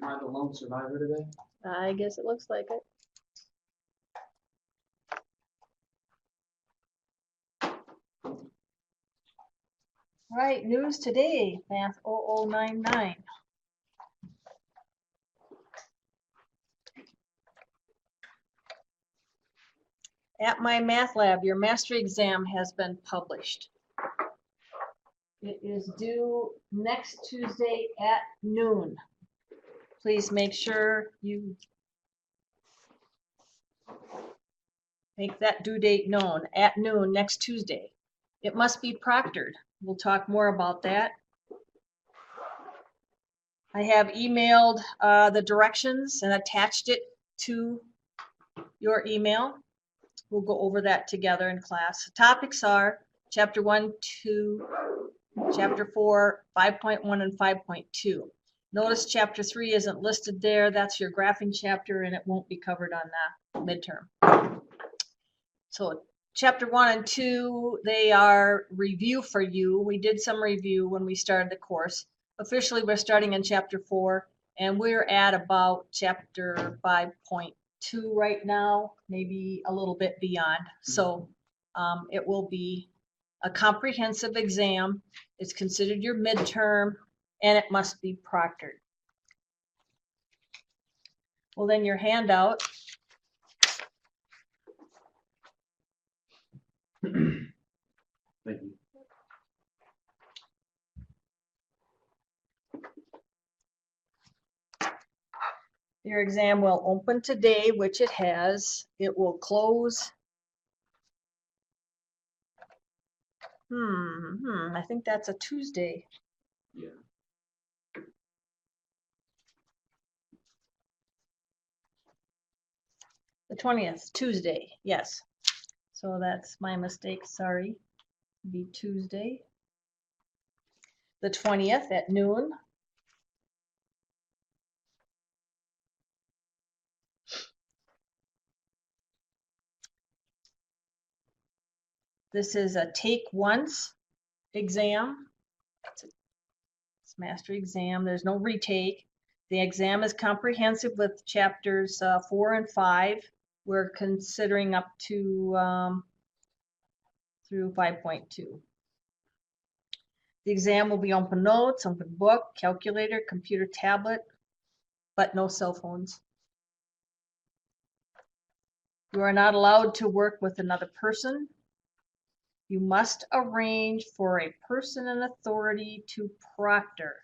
I the lone survivor today? I guess it looks like it. All right, news today, Math 0099. At My Math Lab, your mastery exam has been published. It is due next Tuesday at noon. Please make sure you make that due date known at noon next Tuesday. It must be proctored. We'll talk more about that. I have emailed the directions and attached it to your email. We'll go over that together in class. The topics are Chapter 1, 2, Chapter 4, 5.1, and 5.2. Notice Chapter 3 isn't listed there. That's your graphing chapter, and it won't be covered on the midterm. So Chapter 1 and 2, they are review for you. We did some review when we started the course. Officially, we're starting in Chapter 4, and we're at about Chapter 5.2 right now, maybe a little bit beyond. So it will be a comprehensive exam. It's considered your midterm, and it must be proctored. Well, then your handout. Thank you. Your exam will open today, which it has. It will close. I think that's a Tuesday. Yeah. The 20th, Tuesday, yes. So that's my mistake, sorry. It'll be Tuesday. The 20th at noon. This is a take once exam. It's mastery exam. There's no retake. The exam is comprehensive with chapters 4 and 5. We're considering up to through 5.2. The exam will be open notes, open book, calculator, computer tablet, but no cell phones. You are not allowed to work with another person. You must arrange for a person in authority to proctor.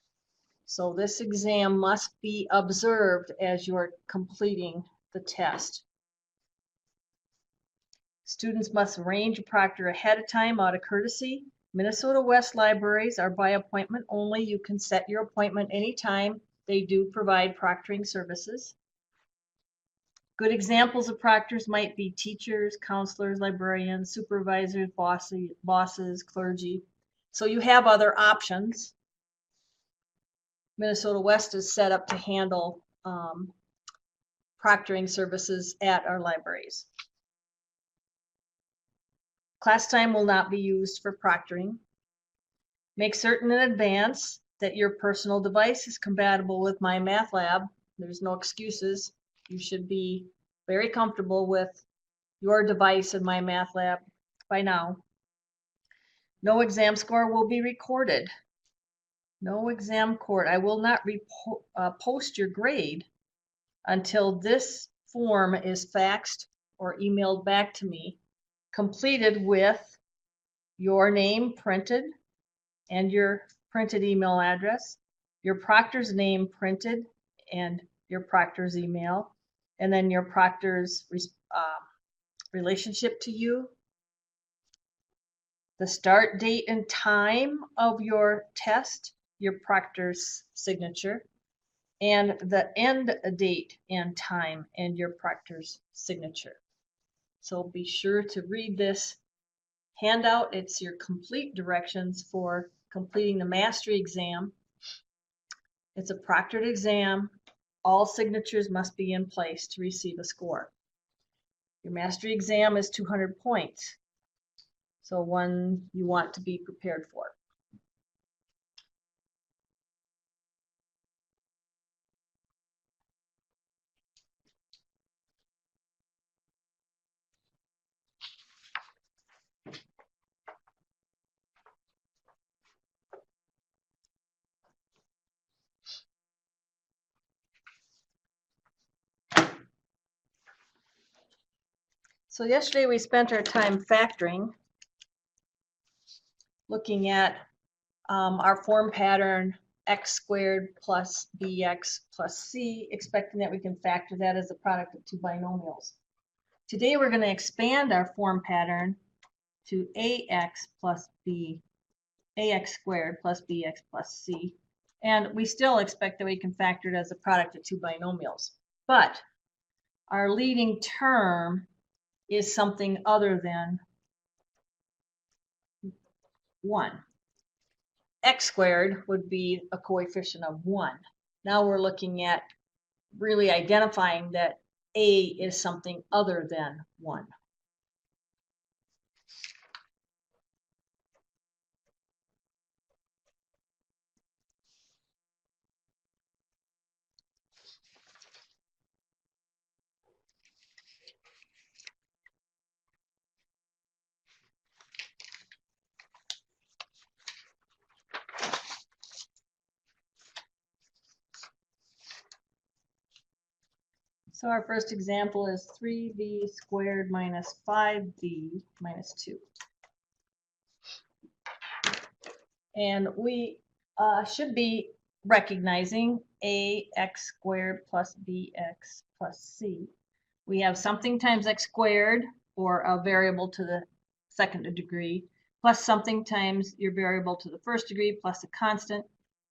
So this exam must be observed as you're completing the test. Students must arrange a proctor ahead of time out of courtesy. Minnesota West libraries are by appointment only. You can set your appointment anytime. They do provide proctoring services. Good examples of proctors might be teachers, counselors, librarians, supervisors, bosses, clergy. So you have other options. Minnesota West is set up to handle proctoring services at our libraries. Class time will not be used for proctoring. Make certain in advance that your personal device is compatible with My Math Lab. There's no excuses. You should be very comfortable with your device in My Math Lab by now. No exam score will be recorded. No exam court. I will not post your grade until this form is faxed or emailed back to me, completed with your name printed and your printed email address, your proctor's name printed and your proctor's email, and then your proctor's relationship to you, the start date and time of your test, your proctor's signature, and the end date and time and your proctor's signature. So be sure to read this handout. It's your complete directions for completing the mastery exam. It's a proctored exam. All signatures must be in place to receive a score. Your mastery exam is 200 points. So one you want to be prepared for. So yesterday we spent our time factoring, looking at our form pattern x squared plus bx plus c, expecting that we can factor that as a product of two binomials. Today we're going to expand our form pattern to ax squared plus bx plus c, and we still expect that we can factor it as a product of two binomials. But our leading term is something other than 1. X squared would be a coefficient of 1. Now we're looking at really identifying that a is something other than 1. So our first example is 3v squared minus 5v minus 2. And we should be recognizing ax squared plus bx plus c. We have something times x squared, or a variable to the second degree, plus something times your variable to the first degree, plus a constant.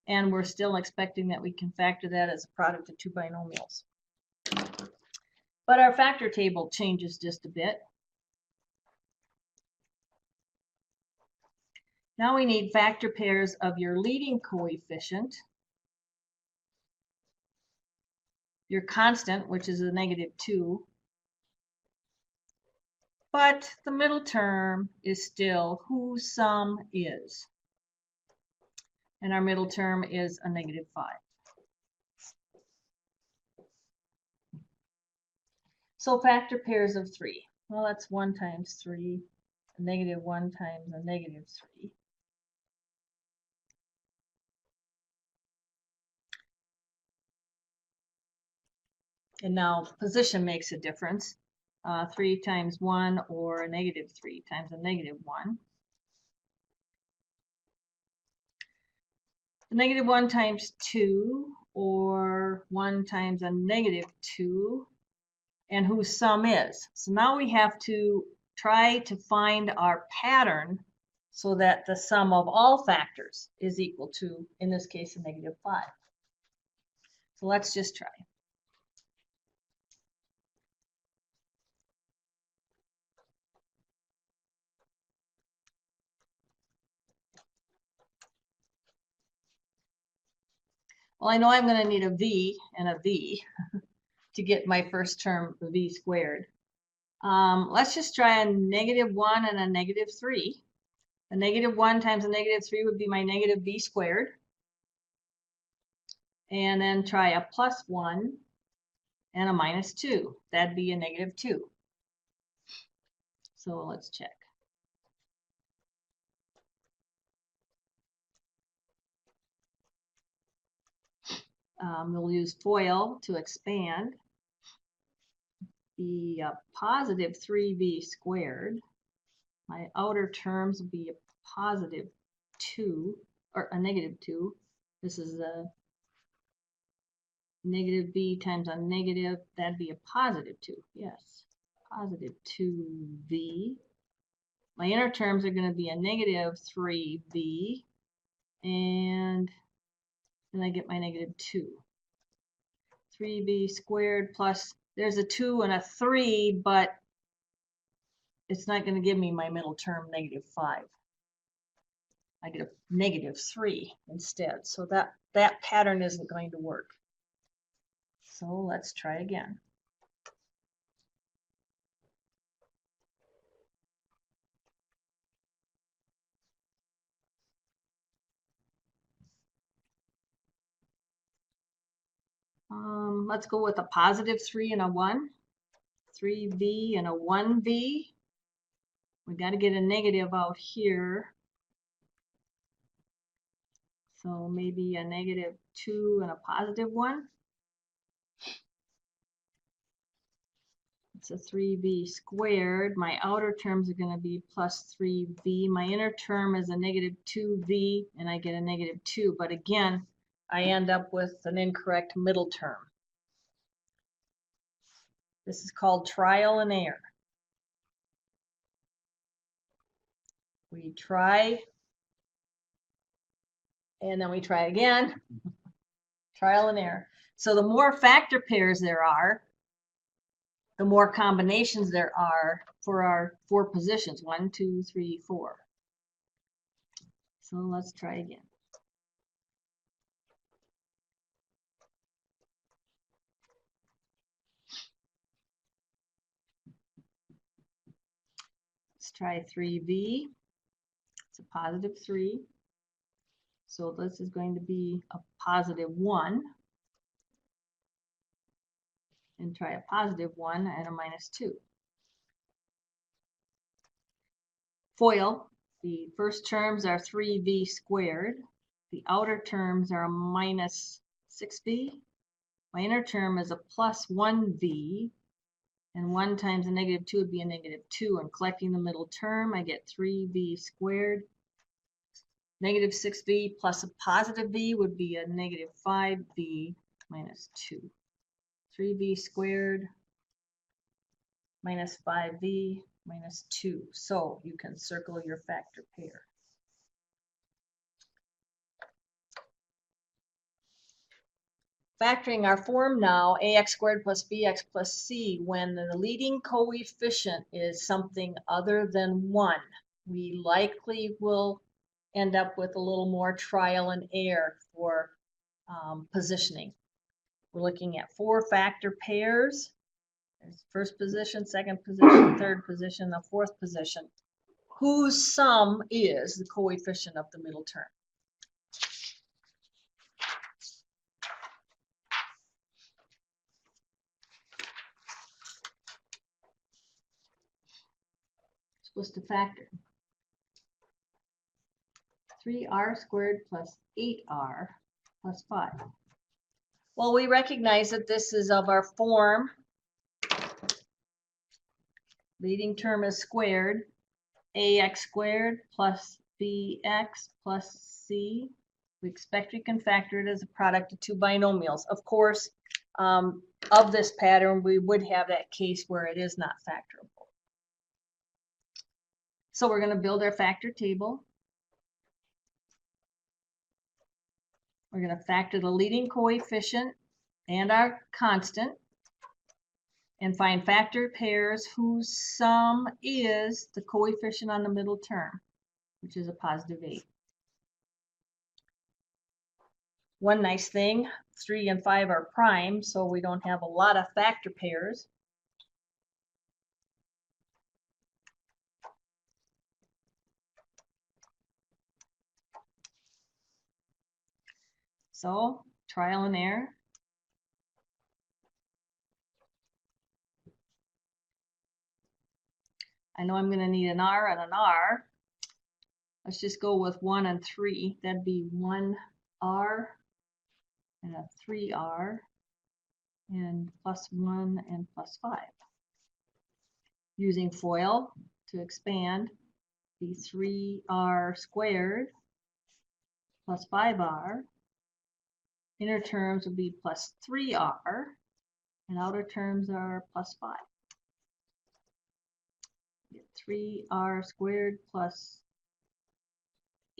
And we're still expecting that we can factor that as a product of two binomials. But our factor table changes just a bit. Now we need factor pairs of your leading coefficient, your constant, which is a -2, but the middle term is still whose sum is. And our middle term is a -5. So factor pairs of 3. Well, that's 1 times 3, a -1 times a -3. And now position makes a difference. 3 times 1 or a -3 times a -1. A -1 times 2 or 1 times a -2, and whose sum is. So now we have to try to find our pattern so that the sum of all factors is equal to, in this case, a -5. So let's just try. Well, I know I'm going to need a v and a v to get my first term, v squared. Let's just try a -1 and a -3. A -1 times a -3 would be my -v squared. And then try a +1 and a -2. That'd be a -2. So let's check. We'll use FOIL to expand. The positive 3v squared. My outer terms will be a +2 or a -2. This is a -v times a negative. That'd be a +2. Yes, +2v. My inner terms are going to be a -3v, and then I get my -2. 3v squared plus, there's a 2 and a 3, but it's not going to give me my middle term, -5. I get a -3 instead. So that pattern isn't going to work. So let's try again. Let's go with a +3 and a 1. 3v and a 1v. We got to get a negative out here. So maybe a -2 and a +1. It's a 3v squared. My outer terms are going to be plus 3v. My inner term is a negative 2v, and I get a negative 2. But again, I end up with an incorrect middle term. This is called trial and error. We try, and then we try again. Trial and error. So the more factor pairs there are, the more combinations there are for our 4 positions. 1, 2, 3, 4. So let's try again. Let's try 3v. It's a positive 3. So this is going to be a positive 1. And try a positive 1 and a minus 2. FOIL, the first terms are 3v squared. The outer terms are a minus 6v. My inner term is a plus 1v. And 1 times a negative 2 would be a negative 2. And collecting the middle term, I get 3v squared. Negative 6v plus a positive v would be a negative 5v minus 2. 3v squared minus 5v minus 2. So you can circle your factor pair. Factoring our form now, ax squared plus bx plus c, when the leading coefficient is something other than 1, we likely will end up with a little more trial and error for positioning. We're looking at 4 factor pairs. There's first position, second position, third position, the fourth position, whose sum is the coefficient of the middle term. Supposed to factor 3r squared plus 8r plus 5. Well, we recognize that this is of our form. Leading term is squared. Ax squared plus bx plus c. We expect we can factor it as a product of 2 binomials. Of course, of this pattern, we would have that case where it is not factorable. So we're going to build our factor table. We're going to factor the leading coefficient and our constant and find factor pairs whose sum is the coefficient on the middle term, which is a positive 8. One nice thing, 3 and 5 are prime, so we don't have a lot of factor pairs. So, trial and error. I know I'm going to need an R and an R. Let's just go with 1 and 3. That'd be 1R and a 3R and plus 1 and plus 5. Using FOIL to expand, the 3R squared plus 5R. Inner terms will be plus 3R, and outer terms are plus 5. Get 3R squared plus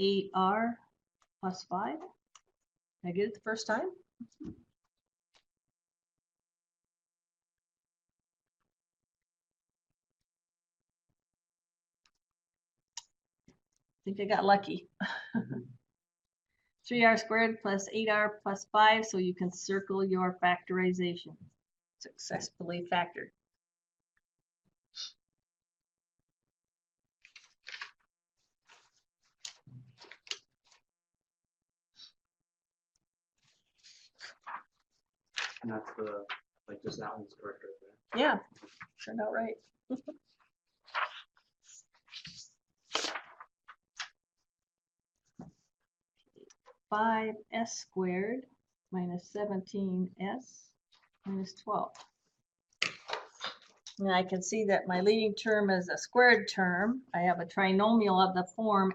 8R plus 5. Did I get it the first time? I think I got lucky. 3R squared plus 8R plus 5, so you can circle your factorization. Successfully factored. And that's the, like, just that one's correct right there. Yeah, turned out right. 5s squared minus 17s minus 12. And I can see that my leading term is a squared term. I have a trinomial of the form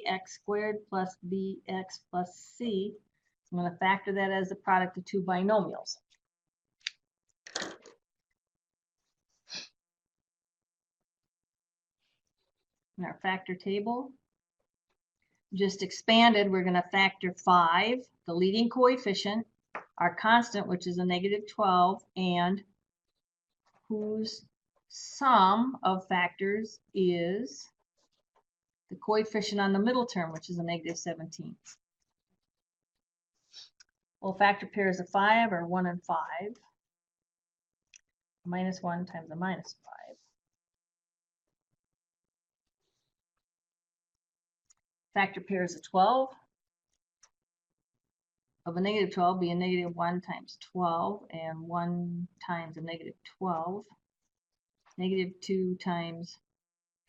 ax squared plus bx plus c. I'm going to factor that as the product of two binomials. In our factor table, just expanded, we're going to factor 5, the leading coefficient, our constant, which is a negative 12, and whose sum of factors is the coefficient on the middle term, which is a negative 17. Well, factor pairs of 5 are 1 and 5. Minus 1 times a minus 5. Factor pairs of 12 of a negative 12 be a negative 1 times 12, and 1 times a negative 12. Negative 2 times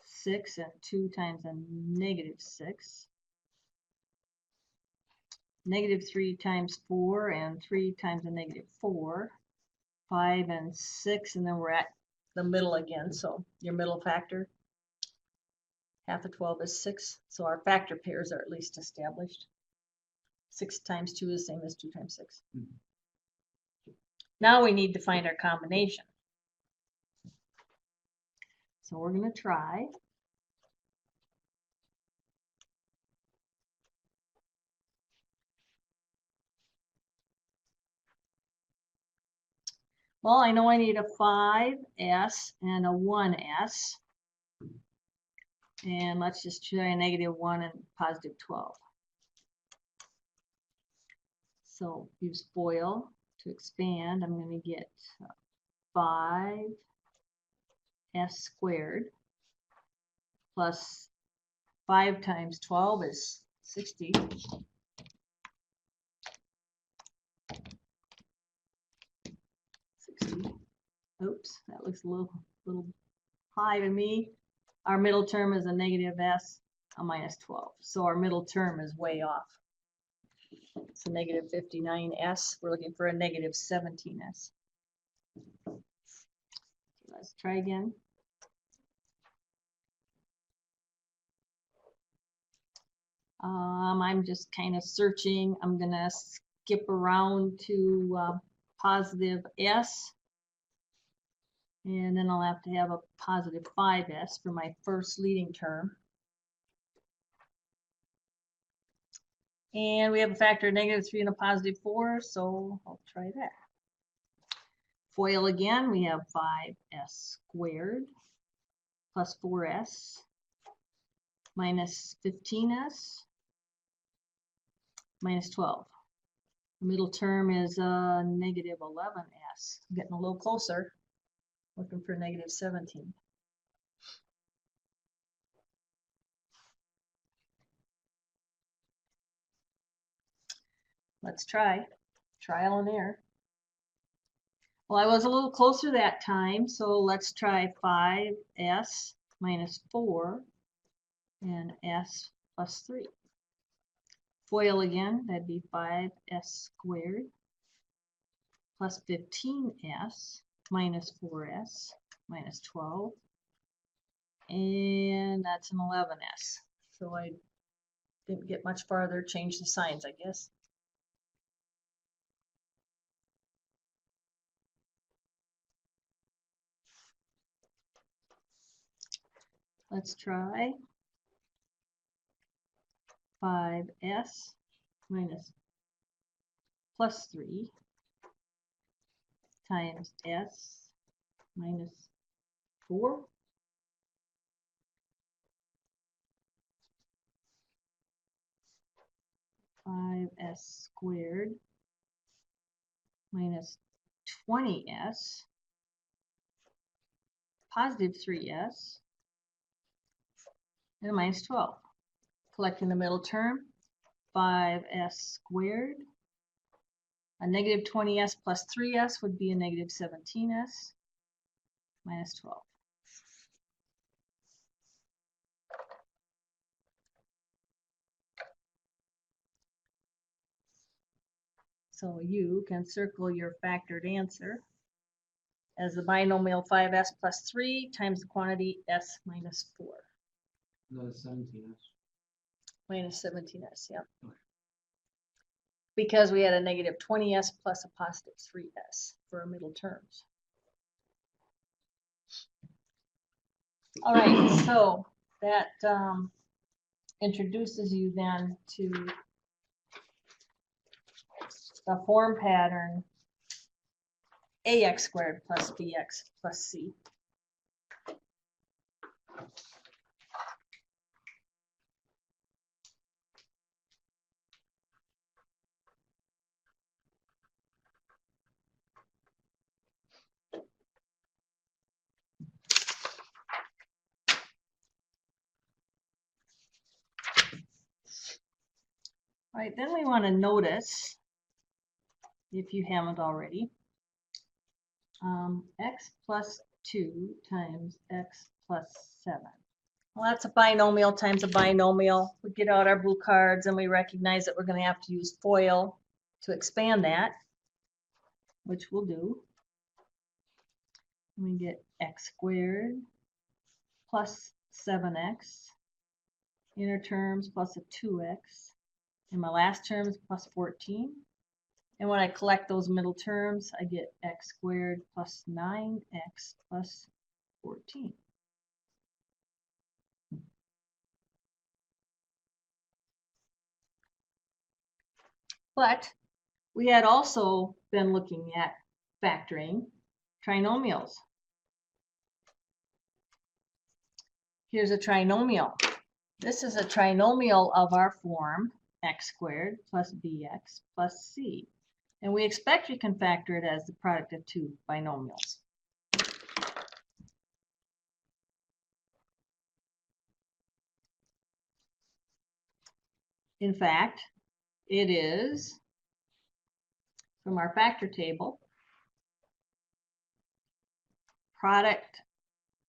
6, and 2 times a negative 6. Negative 3 times 4, and 3 times a negative 4. 5 and 6, and then we're at the middle again, so your middle factor, half of 12 is 6, so our factor pairs are at least established. 6 times 2 is the same as 2 times 6. Now we need to find our combination. So we're going to try. Well, I know I need a 5s and a 1s. And let's just try a negative 1 and positive 12. So use FOIL to expand. I'm going to get 5s squared plus 5 times 12 is 60. Oops, that looks a little high to me. Our middle term is a negative s, a minus 12. So our middle term is way off. It's a negative 59s. We're looking for a negative 17s. Let's try again. I'm just kind of searching. I'm going to skip around to positive s. And then I'll have to have a positive 5s for my first leading term. And we have a factor of negative 3 and a positive 4, so I'll try that. FOIL again, we have 5s squared plus 4s minus 15s minus 12. The middle term is negative 11s. I'm getting a little closer. Looking for negative 17. Let's try. Trial and error. Well, I was a little closer that time, so let's try 5s minus 4 and s plus 3. FOIL again, that'd be 5s squared plus 15s minus 4s minus 12. And that's an 11s. So I didn't get much farther, change the signs, I guess. Let's try 5s minus plus 3 times s minus 4. Five s squared minus 20s positive 3s and a minus 12. Collecting the middle term, 5s squared. A negative 20s plus 3s would be a negative 17s minus 12. So you can circle your factored answer. as the binomial 5s plus 3 times the quantity s minus 4. Another 17s. Minus 17s, yeah. Okay. Because we had a negative 20s plus a positive 3s for our middle terms. All right, so that introduces you then to the form pattern ax squared plus bx plus c. All right, then we want to notice, if you haven't already, x plus 2 times x plus 7. Well, that's a binomial times a binomial. We get out our blue cards and we recognize that we're going to have to use FOIL to expand that, which we'll do. We get x squared plus 7x, inner terms plus a 2x, and my last term is plus 14. And when I collect those middle terms, I get x squared plus 9x plus 14. But we had also been looking at factoring trinomials. Here's a trinomial. This is a trinomial of our form x squared plus bx plus c. And we expect we can factor it as the product of two binomials. In fact, it is, from our factor table, product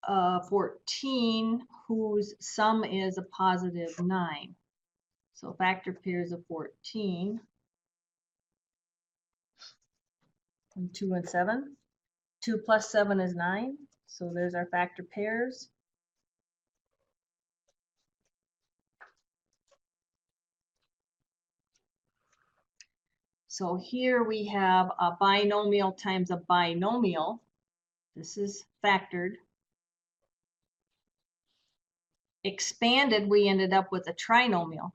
14 whose sum is a positive 9. So factor pairs of 14 and 2 and 7. 2 plus 7 is 9. So there's our factor pairs. So here we have a binomial times a binomial. This is factored. Expanded, we ended up with a trinomial,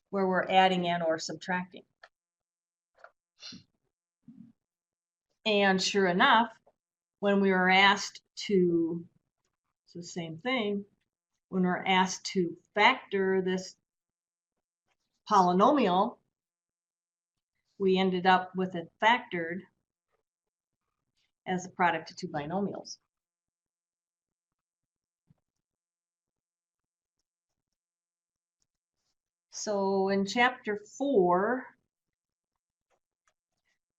where we're adding and or subtracting. And sure enough, when we were asked to, it's the same thing, when we're asked to factor this polynomial, we ended up with it factored as a product of two binomials. So in chapter 4,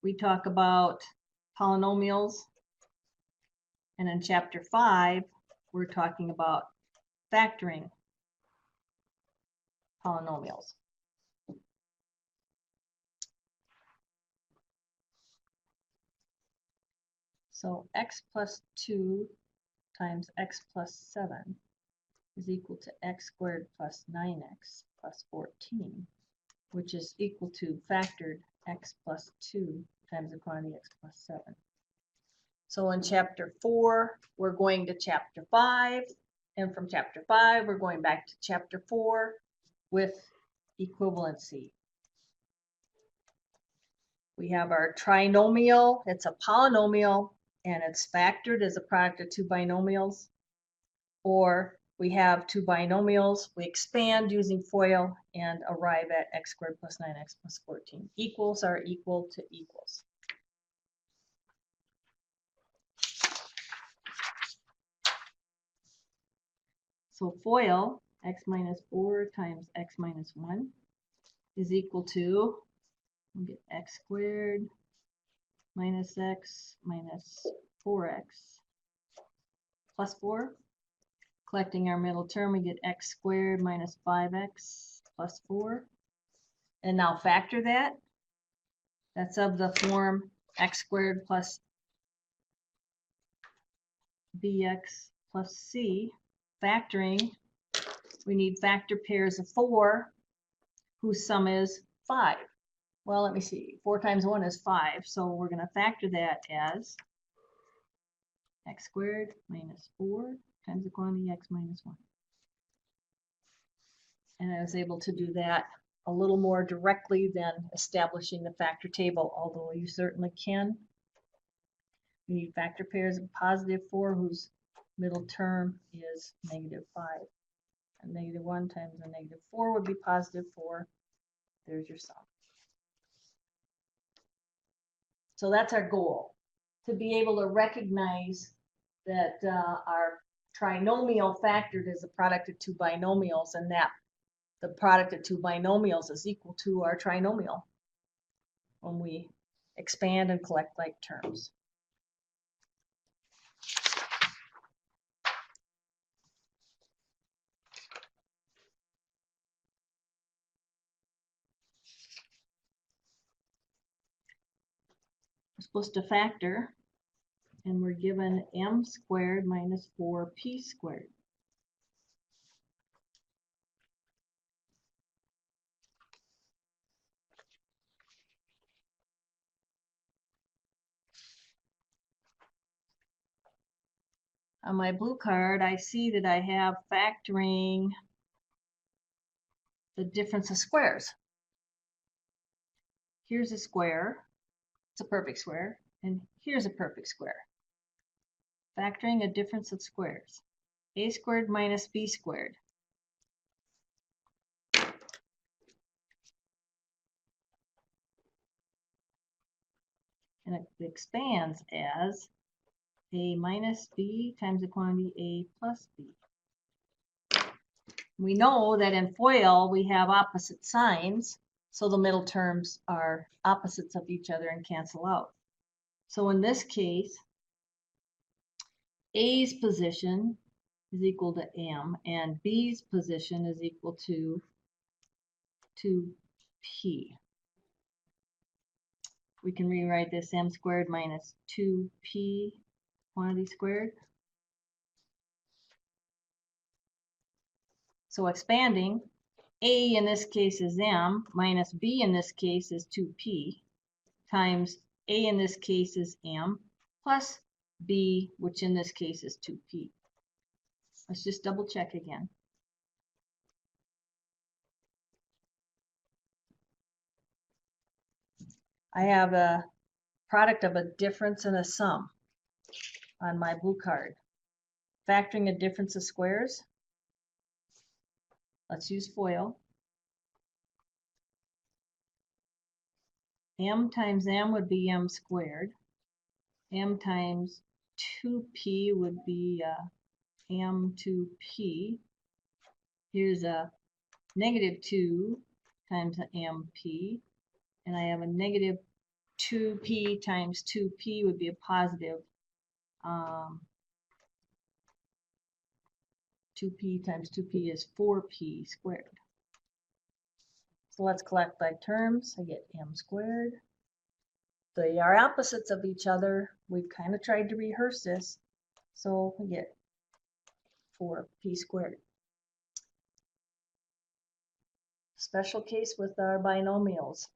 we talk about polynomials, and in chapter 5, we're talking about factoring polynomials. So x plus 2 times x plus 7 is equal to x squared plus 9x plus 14, which is equal to factored x plus 2 times the quantity x plus 7. So in chapter 4, we're going to chapter 5, and from chapter 5, we're going back to chapter 4 with equivalency. We have our trinomial, it's a polynomial, and it's factored as a product of two binomials. Or we have two binomials, we expand using FOIL and arrive at x squared plus 9x plus 14. Equals are equal to equals. So FOIL, x minus 4 times x minus 1 is equal to, we get x squared minus x minus 4x plus 4. Collecting our middle term, we get x squared minus 5x plus 4. And now factor that. That's of the form x squared plus bx plus c. Factoring, we need factor pairs of 4 whose sum is 5. Well, let me see. 4 times 1 is 5, so we're going to factor that as x squared minus 4 times the quantity x minus 1. And I was able to do that a little more directly than establishing the factor table, although you certainly can. We need factor pairs of positive 4 whose middle term is negative 5. And negative 1 times a negative 4 would be positive 4. There's your sum. So that's our goal, to be able to recognize that our trinomial factored is the product of two binomials, and that the product of two binomials is equal to our trinomial when we expand and collect like terms. We're supposed to factor, and we're given m squared minus 4p squared. On my blue card, I see that I have factoring the difference of squares. Here's a square, it's a perfect square, and here's a perfect square. Factoring a difference of squares. A squared minus b squared. And it expands as a minus b times the quantity a plus b. We know that in FOIL we have opposite signs, so the middle terms are opposites of each other and cancel out. So in this case, A's position is equal to m, and B's position is equal to 2p. We can rewrite this m squared minus 2p quantity squared. So expanding, A in this case is m, minus B in this case is 2p, times A in this case is m, plus B, which in this case is 2p. Let's just double check again. I have a product of a difference and a sum on my blue card. Factoring a difference of squares. Let's use FOIL. M times m would be m squared. M times 2p would be m2p. Here's a negative 2 times mp. And I have a negative 2p times 2p would be a positive 2p times 2p is 4p squared. So let's collect like terms. I get m squared. They are opposites of each other. We've kind of tried to rehearse this. So we get 4p squared. Special case with our binomials.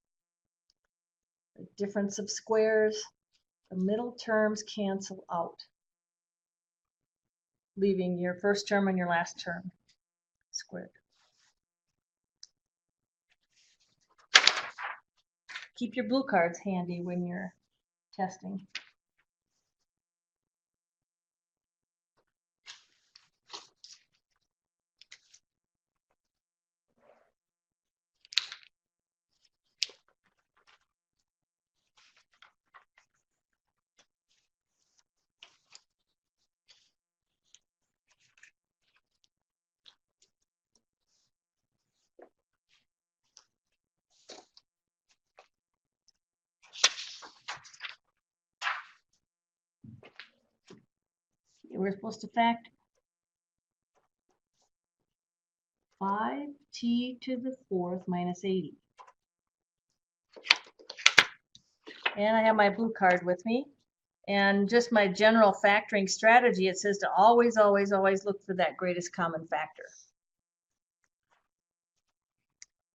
The difference of squares, the middle terms cancel out, leaving your first term and your last term squared. Keep your blue cards handy when you're testing. We're supposed to factor 5t to the 4th minus 80. And I have my blue card with me. And just my general factoring strategy, it says to always, always, always look for that greatest common factor.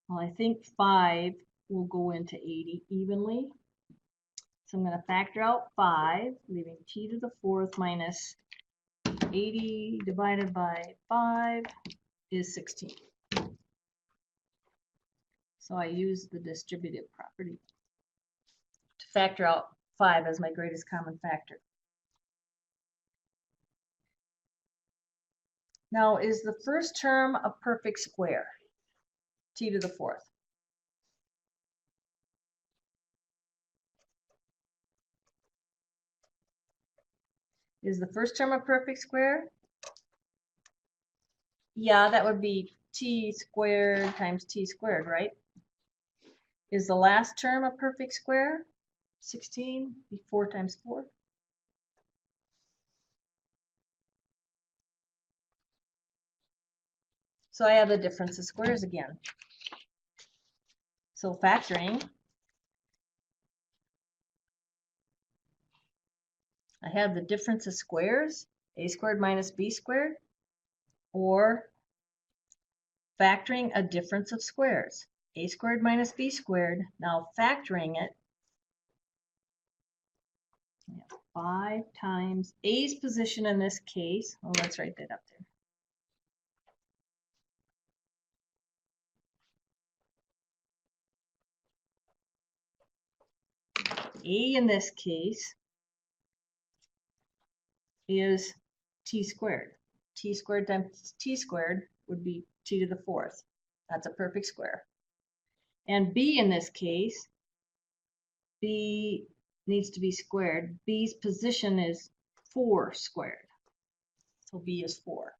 Well, I think 5 will go into 80 evenly. So I'm going to factor out 5, leaving t to the 4th minus 80 divided by 5 is 16. So I use the distributive property to factor out 5 as my greatest common factor. Now, is the first term a perfect square? T to the 4th. Is the first term a perfect square? Yeah, that would be t squared times t squared, right? Is the last term a perfect square? 16 be 4 times 4. So I have the difference of squares again. So factoring, I have the difference of squares, a squared minus b squared, or factoring a difference of squares, a squared minus b squared. Now factoring it, 5 times a's position in this case. Oh, let's write that up there. A in this case is t squared. T squared times t squared would be t to the 4th. That's a perfect square. And b in this case, b needs to be squared. B's position is 4 squared. So b is 4.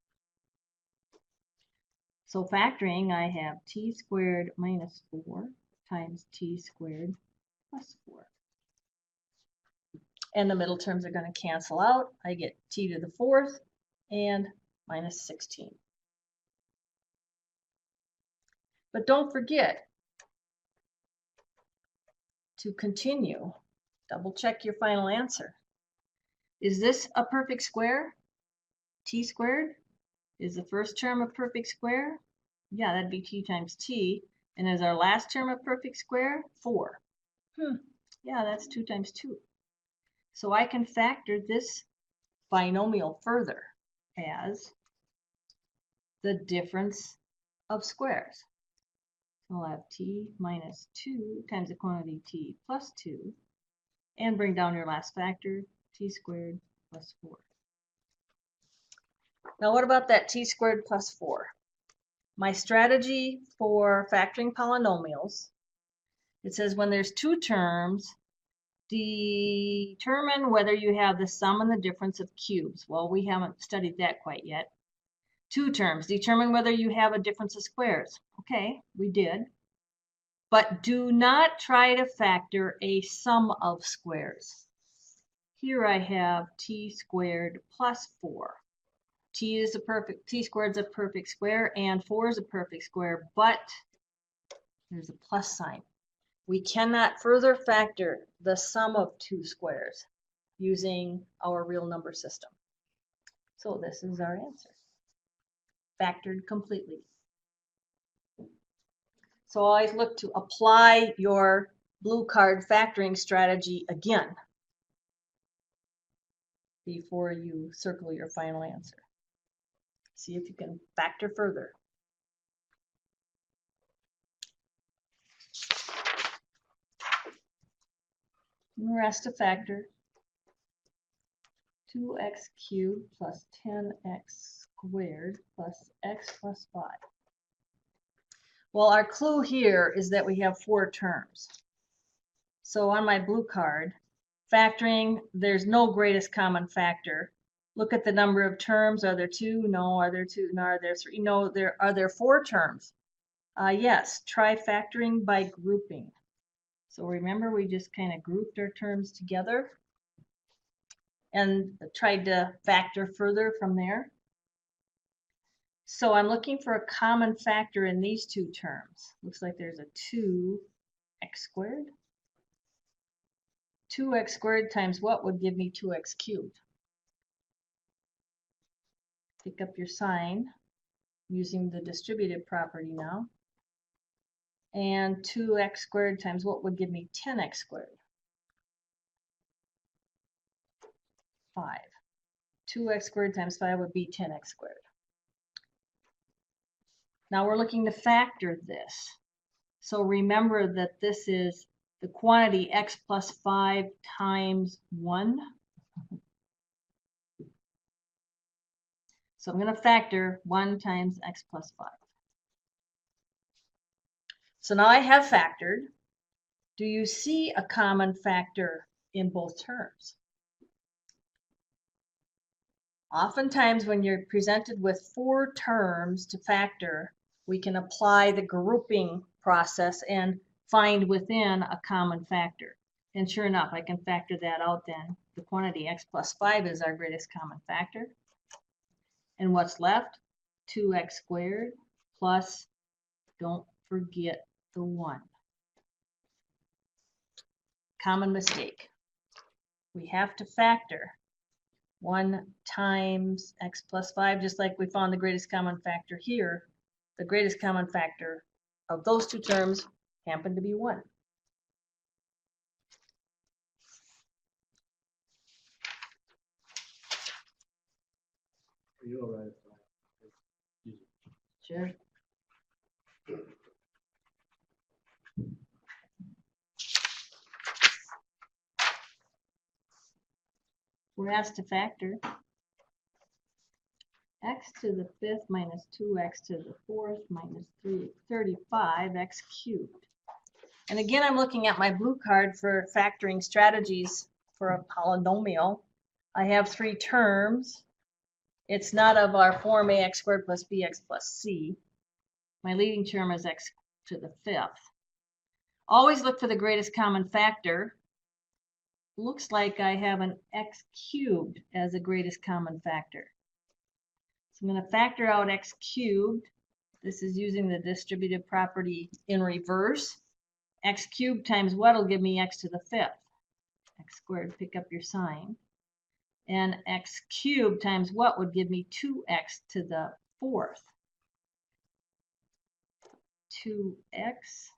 So factoring, I have t squared minus 4 times t squared plus 4. And the middle terms are going to cancel out. I get t to the 4th and minus 16. But don't forget to continue. Double check your final answer. Is this a perfect square? T squared? Is the first term a perfect square? Yeah, that'd be t times t. And is our last term a perfect square? 4. Yeah, that's 2 times 2. So I can factor this binomial further as the difference of squares. So I'll have t minus 2 times the quantity t plus 2, and bring down your last factor, t squared plus 4. Now what about that t squared plus 4? My strategy for factoring polynomials, it says when there's 2 terms, determine whether you have the sum and the difference of cubes. Well, we haven't studied that quite yet. 2 terms, determine whether you have a difference of squares. Okay, we did. But do not try to factor a sum of squares. Here I have t squared plus 4. T squared is a perfect square, and 4 is a perfect square, but there's a plus sign. We cannot further factor the sum of 2 squares using our real number system. So this is our answer. Factored completely. So always look to apply your blue card factoring strategy again before you circle your final answer. See if you can factor further. And the rest to factor. 2x cubed plus 10x squared plus x plus 5. Well, our clue here is that we have 4 terms. So on my blue card, factoring, there's no greatest common factor. Look at the number of terms. Are there 2? No. Are there 2? No. Are there 3? No. Are there 4 terms? Yes. Try factoring by grouping. So remember, we just kind of grouped our terms together and tried to factor further from there. So I'm looking for a common factor in these 2 terms. Looks like there's a 2x squared 2x squared times what would give me 2x cubed? Pick up your sign using the distributive property now. And 2x squared times what would give me 10x squared? 5. 2x squared times 5 would be 10x squared. Now we're looking to factor this. So remember that this is the quantity x plus 5 times 1. So I'm going to factor 1 times x plus 5. So now I have factored. Do you see a common factor in both terms? Oftentimes when you're presented with 4 terms to factor, we can apply the grouping process and find within a common factor. And sure enough, I can factor that out then. The quantity x plus 5 is our greatest common factor. And what's left? 2x squared plus, don't forget the 1. Common mistake. We have to factor 1 times x plus 5, just like we found the greatest common factor here. The greatest common factor of those 2 terms happened to be 1. Are you all right? Sure. We're asked to factor x to the 5th minus 2x to the 4th minus 35 x cubed. And again, I'm looking at my blue card for factoring strategies for a polynomial. I have 3 terms. It's not of our form ax squared plus bx plus c. My leading term is x to the 5th. Always look for the greatest common factor. Looks like I have an x cubed as the greatest common factor. So I'm going to factor out x cubed. This is using the distributive property in reverse. X cubed times what will give me x to the 5th? X squared, pick up your sign. And x cubed times what would give me 2x to the 4th? 2x.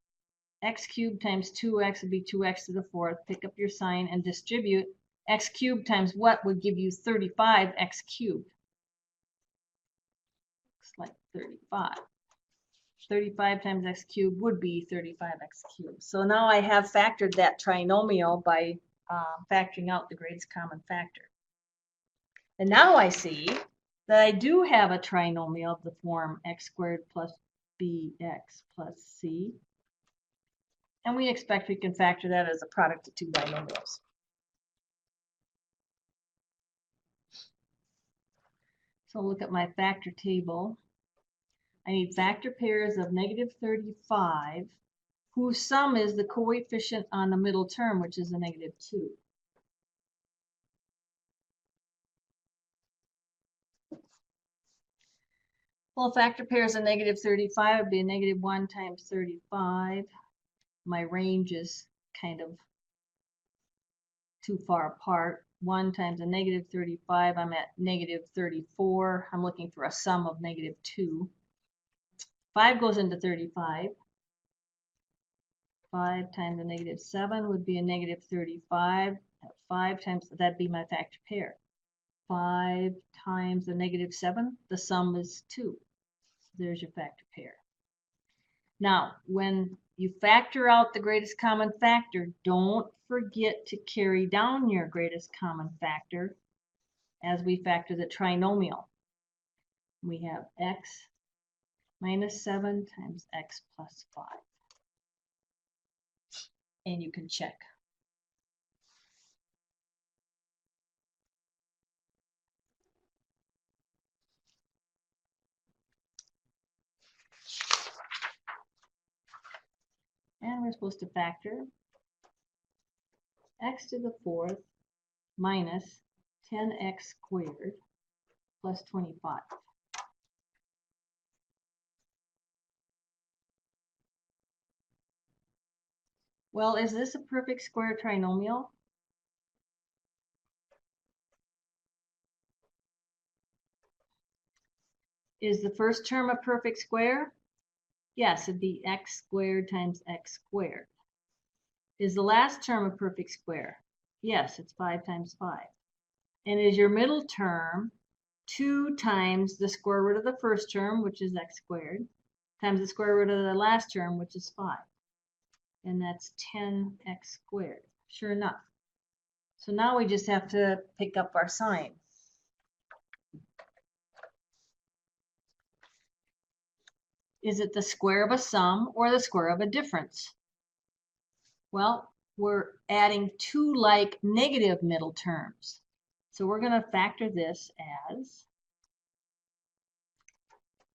X cubed times 2x would be 2x to the 4th. Pick up your sign and distribute. X cubed times what would give you 35x cubed? Looks like 35. 35 times x cubed would be 35x cubed. So now I have factored that trinomial by factoring out the greatest common factor. And now I see that I do have a trinomial of the form x squared plus bx plus c. And we expect we can factor that as a product of 2 binomials. So look at my factor table. I need factor pairs of negative 35, whose sum is the coefficient on the middle term, which is a negative 2. Well, factor pairs of negative 35 would be a negative 1 times 35. My range is kind of too far apart. 1 times a negative 35, I'm at negative 34. I'm looking for a sum of negative 2. 5 goes into 35. 5 times a negative 7 would be a negative 35. 5 times, that'd be my factor pair. 5 times a negative 7, the sum is 2. So there's your factor pair. Now, when you factor out the greatest common factor, don't forget to carry down your greatest common factor as we factor the trinomial. We have x minus 7 times x plus 5. And you can check. And we're supposed to factor x to the 4th minus 10x squared plus 25. Well, is this a perfect square trinomial? Is the first term a perfect square? Yes, it'd be x squared times x squared. Is the last term a perfect square? Yes, it's 5 times 5. And is your middle term 2 times the square root of the first term, which is x squared, times the square root of the last term, which is 5. And that's 10x squared. Sure enough. So now we just have to pick up our sign. Is it the square of a sum or the square of a difference? Well, we're adding two like negative middle terms. So we're going to factor this as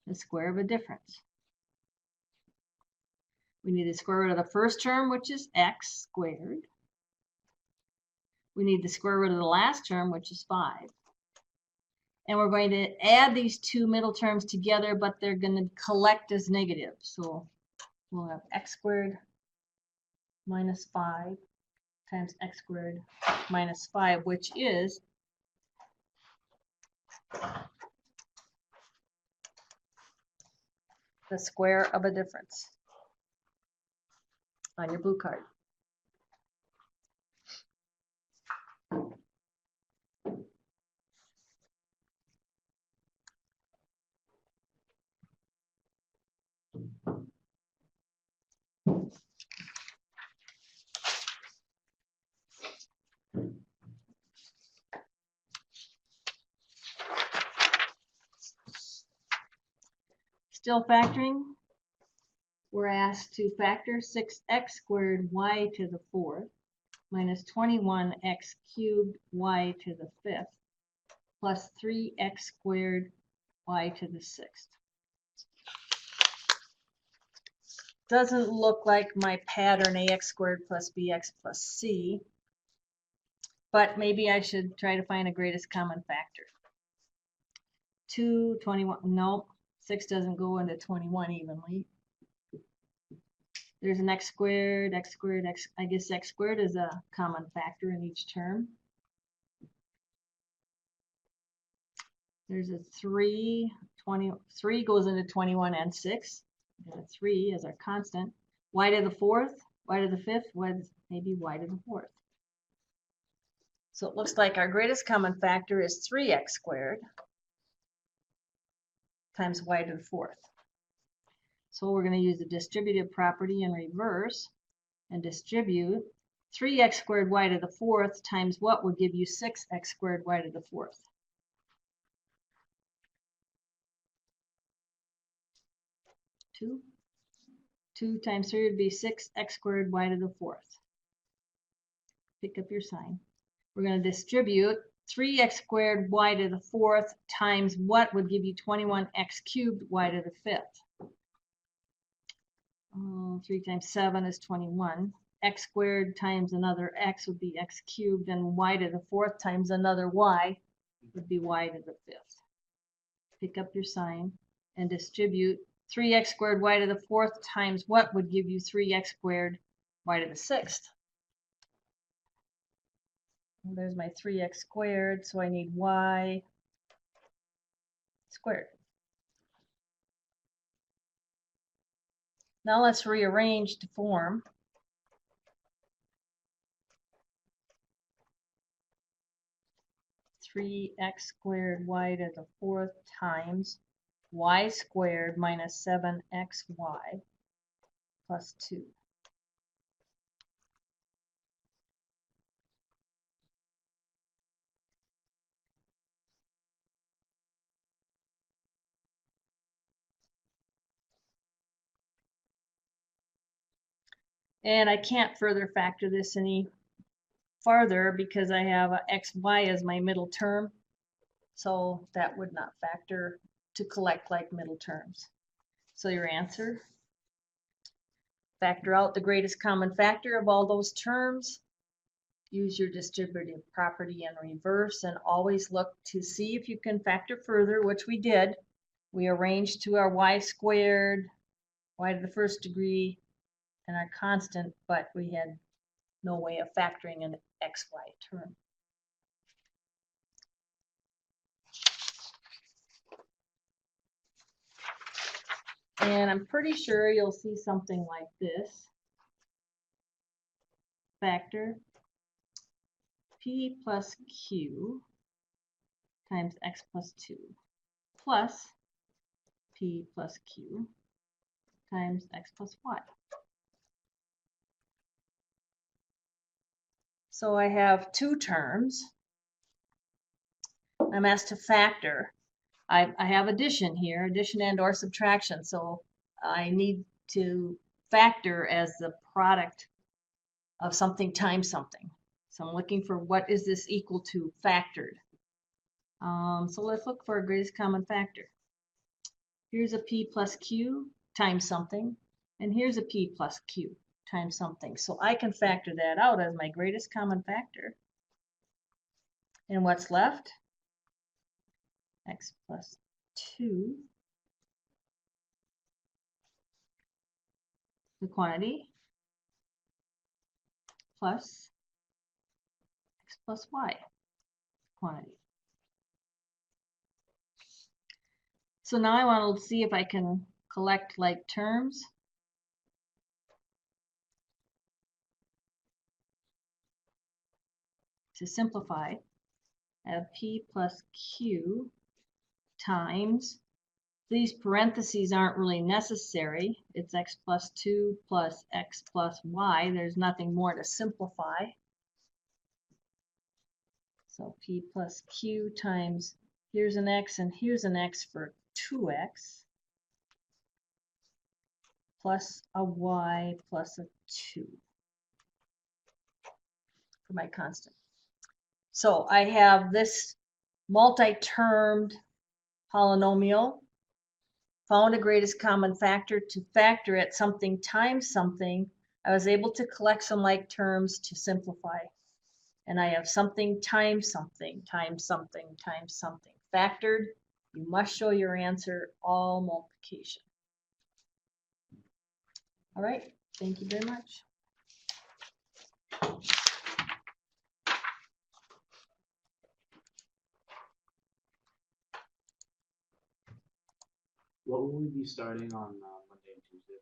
the square of a difference. We need the square root of the first term, which is x squared. We need the square root of the last term, which is 5. And we're going to add these two middle terms together, but they're going to collect as negative. So we'll have x squared minus 5 times x squared minus 5, which is the square of a difference on your blue card. Still factoring, we're asked to factor 6x squared y to the 4th minus 21x cubed y to the 5th plus 3x squared y to the 6th. Doesn't look like my pattern ax squared plus bx plus c, but maybe I should try to find a greatest common factor. 2, 21, nope, 6 doesn't go into 21 evenly. There's an x squared, x, I guess x squared is a common factor in each term. There's a 3, 3 goes into 21 and 6. There's a 3 as our constant. Y to the 4th, y to the 5th, maybe y to the 4th. So it looks like our greatest common factor is 3x squared times y to the 4th. So we're going to use the distributive property in reverse and distribute 3x squared y to the 4th times what would give you 6x squared y to the 4th. Two times 3 would be 6x squared y to the 4th. Pick up your sign. We're going to distribute 3x squared y to the 4th times what would give you 21x cubed y to the 5th. 3 times 7 is 21. X squared times another x would be x cubed, and y to the 4th times another y would be y to the 5th. Pick up your sign and distribute 3x squared y to the 4th times what would give you 3x squared y to the 6th. Well, there's my 3x squared, so I need y squared. Now let's rearrange to form 3x squared y to the 4th times y squared minus 7xy plus 2. And I can't further factor this any farther because I have a xy as my middle term. So that would not factor to collect like middle terms. So your answer, factor out the greatest common factor of all those terms, use your distributive property in reverse, and always look to see if you can factor further, which we did. We arranged to our y squared, y to the 1st degree, and our constant, but we had no way of factoring an xy term. And I'm pretty sure you'll see something like this. Factor P plus Q times X plus 2 plus P plus Q times X plus Y. So I have two terms. I'm asked to factor. I have addition here, addition and or subtraction. So I need to factor as the product of something times something. So I'm looking for what is this equal to factored. So let's look for a greatest common factor. Here's a P plus Q times something, and here's a P plus Q times something. So I can factor that out as my greatest common factor. And what's left? X plus 2, the quantity, plus X plus Y, quantity. So now I want to see if I can collect like terms. To simplify, I have P plus Q times, these parentheses aren't really necessary. It's X plus 2 plus X plus Y. There's nothing more to simplify. So P plus Q times, here's an X and here's an X for 2X plus a Y plus a 2 for my constant. So I have this multi-termed polynomial, found a greatest common factor. To factor at something times something, I was able to collect some like terms to simplify. And I have something times something times something times something. Factored, you must show your answer all multiplication. All right, thank you very much. What will we be starting on Monday and Tuesday?